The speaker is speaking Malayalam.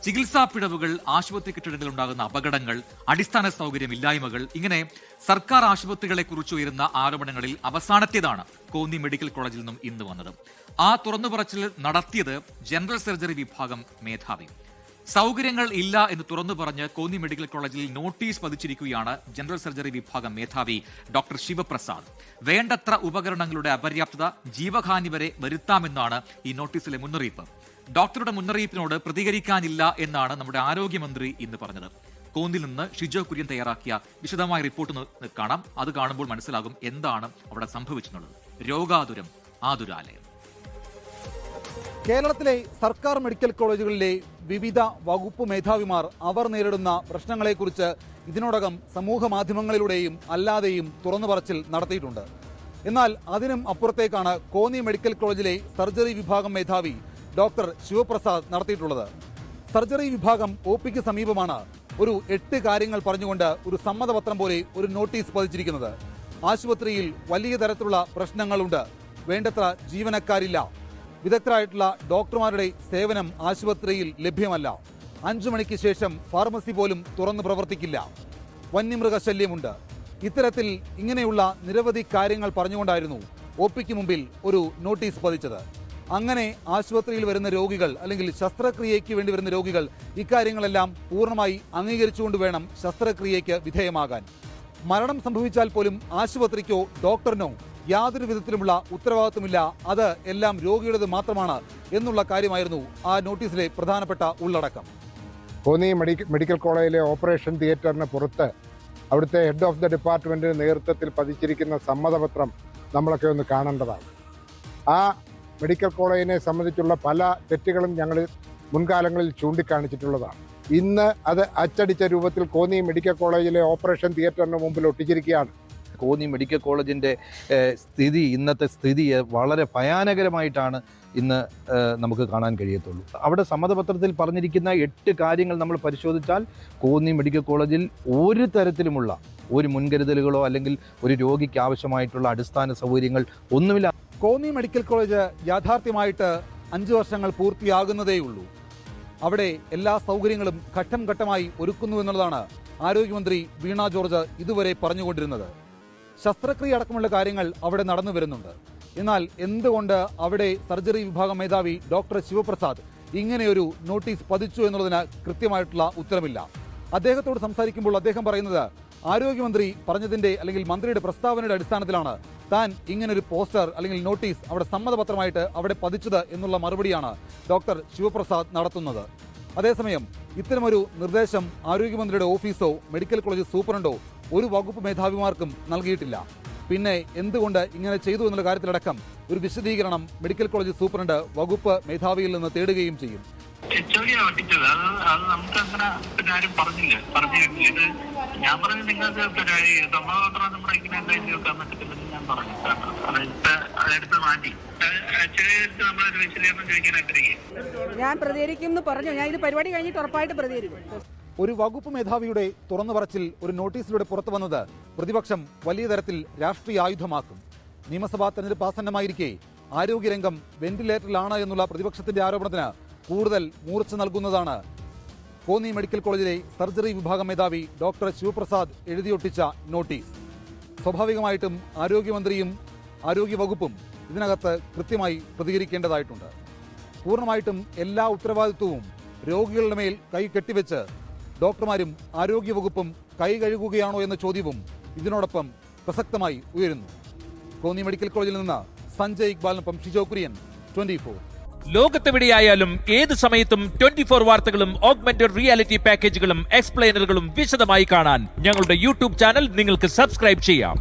ചികിത്സാ പിഴവുകൾ, ആശുപത്രി കെട്ടിടങ്ങളിൽ ഉണ്ടാകുന്ന അപകടങ്ങൾ, അടിസ്ഥാന സൗകര്യമില്ലായ്മകൾ, ഇങ്ങനെ സർക്കാർ ആശുപത്രികളെക്കുറിച്ച് ഉയരുന്ന ആരോപണങ്ങളിൽ അവസാനത്തേതാണ് കോന്നി മെഡിക്കൽ കോളേജിൽ നിന്നും ഇന്ന് വന്നത്. ആ തുറന്നുപറച്ചിൽ നടത്തിയത് ജനറൽ സർജറി വിഭാഗം മേധാവി. സൗകര്യങ്ങൾ ഇല്ല എന്ന് തുറന്നു പറഞ്ഞ് കോന്നി മെഡിക്കൽ കോളേജിൽ നോട്ടീസ് പതിച്ചിരിക്കുകയാണ് ജനറൽ സർജറി വിഭാഗം മേധാവി ഡോക്ടർ ശിവപ്രസാദ്. വേണ്ടത്ര ഉപകരണങ്ങളുടെ അപര്യാപ്തത ജീവഹാനി വരെ വരുത്താമെന്നാണ് ഈ നോട്ടീസിലെ മുന്നറിയിപ്പ്. ഡോക്ടറുടെ മുന്നറിയിപ്പിനോട് പ്രതികരിക്കാനില്ല എന്നാണ് നമ്മുടെ ആരോഗ്യമന്ത്രി ഇന്ന് പറഞ്ഞത്. കോന്നിയിൽ നിന്ന് ഷിജോ കുര്യൻ തയ്യാറാക്കിയ വിശദമായ റിപ്പോർട്ട് കാണാം. അത് കാണുമ്പോൾ മനസ്സിലാകും എന്താണ് അവിടെ സംഭവിച്ചിട്ടുള്ളത്. രോഗാതുരം ആതുരാലയം. കേരളത്തിലെ സർക്കാർ മെഡിക്കൽ കോളേജുകളിലെ വിവിധ വകുപ്പ് മേധാവിമാർ അവർ നേരിടുന്ന പ്രശ്നങ്ങളെക്കുറിച്ച് ഇതിനോടകം സമൂഹ മാധ്യമങ്ങളിലൂടെയും അല്ലാതെയും തുറന്നു പറച്ചിൽ നടത്തിയിട്ടുണ്ട്. എന്നാൽ അതിനും അപ്പുറത്തേക്കാണ് കോന്നി മെഡിക്കൽ കോളേജിലെ സർജറി വിഭാഗം മേധാവി ഡോക്ടർ ശിവപ്രസാദ് നടത്തിയിട്ടുള്ളത്. സർജറി വിഭാഗം OPക്ക് സമീപമാണ് ഒരു 8 കാര്യങ്ങൾ പറഞ്ഞുകൊണ്ട് ഒരു സമ്മതപത്രം പോലെ ഒരു നോട്ടീസ് പതിച്ചിരിക്കുന്നത്. ആശുപത്രിയിൽ വലിയ തരത്തിലുള്ള പ്രശ്നങ്ങളുണ്ട്, വേണ്ടത്ര ജീവനക്കാരില്ല, വിദഗ്ധരായിട്ടുള്ള ഡോക്ടർമാരുടെ സേവനം ആശുപത്രിയിൽ ലഭ്യമല്ല, 5 മണിക്ക് ശേഷം ഫാർമസി പോലും തുറന്നു പ്രവർത്തിക്കില്ല, വന്യമൃഗശല്യമുണ്ട്. ഇത്തരത്തിൽ ഇങ്ങനെയുള്ള നിരവധി കാര്യങ്ങൾ പറഞ്ഞുകൊണ്ടായിരുന്നു OPക്ക് മുമ്പിൽ ഒരു നോട്ടീസ് പതിച്ചത്. അങ്ങനെ ആശുപത്രിയിൽ വരുന്ന രോഗികൾ അല്ലെങ്കിൽ ശസ്ത്രക്രിയയ്ക്ക് വേണ്ടി വരുന്ന രോഗികൾ ഇക്കാര്യങ്ങളെല്ലാം പൂർണ്ണമായി അംഗീകരിച്ചുകൊണ്ട് വേണം ശസ്ത്രക്രിയയ്ക്ക് വിധേയമാകാൻ. മരണം സംഭവിച്ചാൽ പോലും ആശുപത്രിക്കോ ഡോക്ടറിനോ യാതൊരു വിധത്തിലുമുള്ള ഉത്തരവാദിത്വമില്ല, അത് എല്ലാം രോഗിയുടേത് മാത്രമാണ് എന്നുള്ള കാര്യമായിരുന്നു ആ നോട്ടീസിലെ പ്രധാനപ്പെട്ട ഉള്ളടക്കം. കോന്നി മെഡിക്കൽ കോളേജിലെ ഓപ്പറേഷൻ തിയേറ്ററിന് പുറത്ത് അവിടുത്തെ ഹെഡ് ഓഫ് ദ ഡിപ്പാർട്ട്മെൻറ്റിന് നേതൃത്വത്തിൽ പതിച്ചിരിക്കുന്ന സമ്മതപത്രം നമ്മളൊക്കെ ഒന്ന് കാണേണ്ടതാണ്. ആ മെഡിക്കൽ കോളേജിനെ സംബന്ധിച്ചുള്ള പല തെറ്റുകളും ഞങ്ങൾ മുൻകാലങ്ങളിൽ ചൂണ്ടിക്കാണിച്ചിട്ടുള്ളതാണ്. ഇന്ന് അത് അച്ചടിച്ച രൂപത്തിൽ കോന്നി മെഡിക്കൽ കോളേജിലെ ഓപ്പറേഷൻ തിയേറ്ററിന് മുമ്പിൽ ഒട്ടിച്ചിരിക്കുകയാണ്. കോന്നി മെഡിക്കൽ കോളേജിൻ്റെ ഇന്നത്തെ സ്ഥിതി വളരെ ഭയാനകരമായിട്ടാണ് ഇന്ന് നമുക്ക് കാണാൻ കഴിയത്തുള്ളൂ. അവിടെ സമ്മതപത്രത്തിൽ പറഞ്ഞിരിക്കുന്ന 8 കാര്യങ്ങൾ നമ്മൾ പരിശോധിച്ചാൽ കോന്നി മെഡിക്കൽ കോളേജിൽ ഒരു തരത്തിലുമുള്ള ഒരു മുൻകരുതലുകളോ അല്ലെങ്കിൽ ഒരു രോഗിക്ക് ആവശ്യമായിട്ടുള്ള അടിസ്ഥാന സൗകര്യങ്ങൾ ഒന്നുമില്ല. കോന്നി മെഡിക്കൽ കോളേജ് യാഥാർത്ഥ്യമായിട്ട് 5 വർഷങ്ങൾ പൂർത്തിയാകുന്നതേയുള്ളൂ. അവിടെ എല്ലാ സൗകര്യങ്ങളും ഘട്ടം ഘട്ടമായി ഒരുക്കുന്നു എന്നുള്ളതാണ് ആരോഗ്യമന്ത്രി വീണ ജോർജ് ഇതുവരെ പറഞ്ഞുകൊണ്ടിരുന്നത്. ശസ്ത്രക്രിയ അടക്കമുള്ള കാര്യങ്ങൾ അവിടെ നടന്നു വരുന്നുണ്ട്. എന്നാൽ എന്തുകൊണ്ട് അവിടെ സർജറി വിഭാഗം മേധാവി ഡോക്ടർ ശിവപ്രസാദ് ഇങ്ങനെയൊരു നോട്ടീസ് പതിച്ചു എന്നുള്ളതിന് കൃത്യമായിട്ടുള്ള ഉത്തരമില്ല. അദ്ദേഹത്തോട് സംസാരിക്കുമ്പോൾ അദ്ദേഹം പറയുന്നത് ആരോഗ്യമന്ത്രി പറഞ്ഞതിൻ്റെ അല്ലെങ്കിൽ മന്ത്രിയുടെ പ്രസ്താവനയുടെ അടിസ്ഥാനത്തിലാണ് താൻ ഇങ്ങനൊരു പോസ്റ്റർ അല്ലെങ്കിൽ നോട്ടീസ് അവിടെ സമ്മതപത്രമായിട്ട് അവിടെ പതിച്ചത് എന്നുള്ള മറുപടിയാണ് ഡോക്ടർ ശിവപ്രസാദ് നടത്തുന്നത്. അതേസമയം ഇത്തരമൊരു നിർദ്ദേശം ആരോഗ്യമന്ത്രിയുടെ ഓഫീസോ മെഡിക്കൽ കോളേജ് സൂപ്രണ്ടോ ഒരു വകുപ്പ് മേധാവിമാർക്കും നൽകിയിട്ടില്ല. പിന്നെ എന്തുകൊണ്ട് ഇങ്ങനെ ചെയ്തു എന്നുള്ള കാര്യത്തിലടക്കം ഒരു വിശദീകരണം മെഡിക്കൽ കോളേജ് സൂപ്രണ്ട് വകുപ്പ് മേധാവിയിൽ നിന്ന് തേടുകയും ചെയ്യും. നമുക്ക് അങ്ങനെ പിന്നെ ആരും പറഞ്ഞില്ല. ഞാൻ പറഞ്ഞു നിങ്ങൾക്ക് സമ്മതപത്രം നമ്മുടെ ഇങ്ങനെ എന്തായാലും വെക്കാൻ പറ്റത്തില്ലെന്ന് ഞാൻ പറഞ്ഞു. അതെടുത്ത് മാറ്റി നമ്മളൊരു വിശദീകരണം ചോദിക്കാൻ ആഗ്രഹിക്കും. ഞാൻ പ്രതികരിക്കും എന്ന് പറഞ്ഞു. ഞാൻ ഇത് പരിപാടി കഴിഞ്ഞിട്ട് ഉറപ്പായിട്ട് പ്രതികരിക്കും. ഒരു വകുപ്പ് മേധാവിയുടെ തുറന്നു പറച്ചിൽ ഒരു നോട്ടീസിലൂടെ പുറത്തു വന്നത് പ്രതിപക്ഷം വലിയ തരത്തിൽ രാഷ്ട്രീയ ആയുധമാക്കും. നിയമസഭാ തെരഞ്ഞെടുപ്പ് ആസന്നമായിരിക്കെ ആരോഗ്യരംഗം വെന്റിലേറ്ററിലാണ് എന്നുള്ള പ്രതിപക്ഷത്തിന്റെ ആരോപണത്തിന് കൂടുതൽ മൂർച്ച നൽകുന്നതാണ് കോന്നി മെഡിക്കൽ കോളേജിലെ സർജറി വിഭാഗം മേധാവി ഡോക്ടർ ശിവപ്രസാദ് എഴുതിയൊട്ടിച്ച നോട്ടീസ്. സ്വാഭാവികമായിട്ടും ആരോഗ്യമന്ത്രിയും ആരോഗ്യവകുപ്പും ഇതിനകത്ത് കൃത്യമായി പ്രതികരിക്കേണ്ടതായിട്ടുണ്ട്. പൂർണ്ണമായിട്ടും എല്ലാ ഉത്തരവാദിത്വവും രോഗികളുടെ മേൽ കൈ കെട്ടിവെച്ച് ഡോക്ടർമാരും ആരോഗ്യവകുപ്പും കൈ കഴുകുകയാണോ എന്ന ചോദ്യവും ഇതിനോടൊപ്പം പ്രസക്തമായി ഉയരുന്നു. കോന്നി മെഡിക്കൽ കോളേജിൽ നിന്ന് സഞ്ജയ് ഇക്ബാലിനൊപ്പം ഷിജോ കുര്യൻ, 24. ലോകത്തെവിടെയായാലും ഏത് സമയത്തും 24 വാർത്തകളും ഓഗ്മെന്റഡ് റിയാലിറ്റി പാക്കേജുകളും എക്സ്പ്ലെയിനറുകളും വിശദമായി കാണാൻ ഞങ്ങളുടെ യൂട്യൂബ് ചാനൽ നിങ്ങൾക്ക് സബ്സ്ക്രൈബ് ചെയ്യാം.